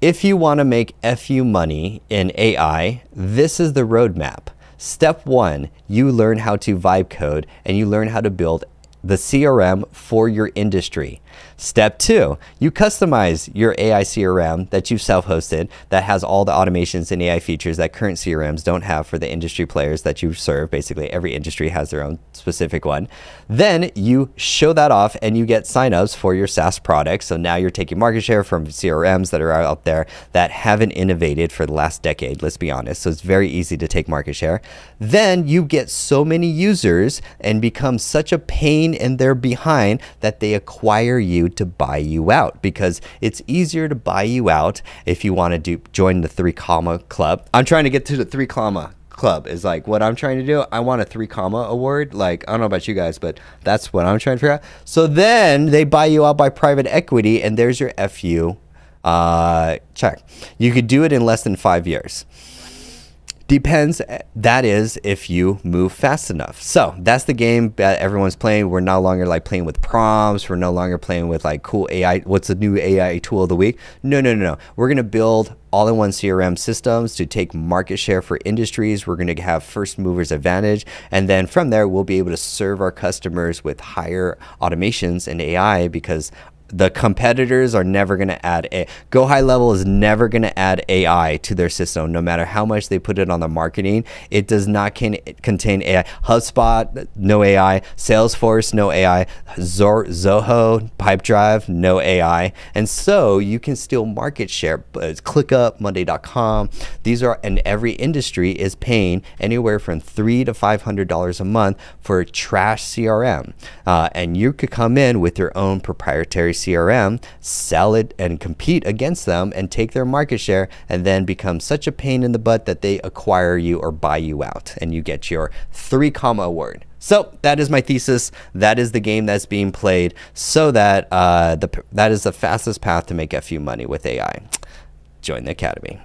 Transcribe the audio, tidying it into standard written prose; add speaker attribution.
Speaker 1: If you want to make FU money in AI, this is the roadmap. Step 1, you learn how to vibe code and you learn how to build the CRM for your industry. Step 2, you customize your AI CRM that you've self-hosted that has all the automations and AI features that current CRMs don't have for the industry players that you serve. Basically, every industry has their own specific one. Then you show that off and you get signups for your SaaS products. So now you're taking market share from CRMs that are out there that haven't innovated for the last decade, let's be honest. So it's very easy to take market share. Then you get so many users and become such a pain in their behind that they acquire you to buy you out, because it's easier to buy you out if you want to join the 3 comma club. I'm trying to get to the 3 comma club is like what I'm trying to do. I want a 3 comma award. Like, I don't know about you guys, but that's what I'm trying to figure out. So then they buy you out by private equity and there's your FU check. You could do it in less than 5 years. Depends, that is, if you move fast enough. So that's the game that everyone's playing. We're no longer like playing with prompts. We're no longer playing with like cool AI. What's the new AI tool of the week? No. We're going to build all-in-one CRM systems to take market share for industries. We're going to have first movers advantage. And then from there, we'll be able to serve our customers with higher automations and AI, because the competitors are never going to add Go High Level is never going to add AI to their system, no matter how much they put it on the marketing. It does not contain AI. HubSpot, no AI. Salesforce, no AI. Zoho, Pipedrive, no AI. And so you can steal market share. ClickUp, Monday.com. These are, and every industry is paying anywhere from $300 to $500 a month for a trash CRM. And you could come in with your own proprietary CRM, sell it and compete against them and take their market share, and then become such a pain in the butt that they acquire you or buy you out and you get your 3 comma award. So that is my thesis. That is the game that's being played, so that that is the fastest path to make FU money with AI. Join the academy.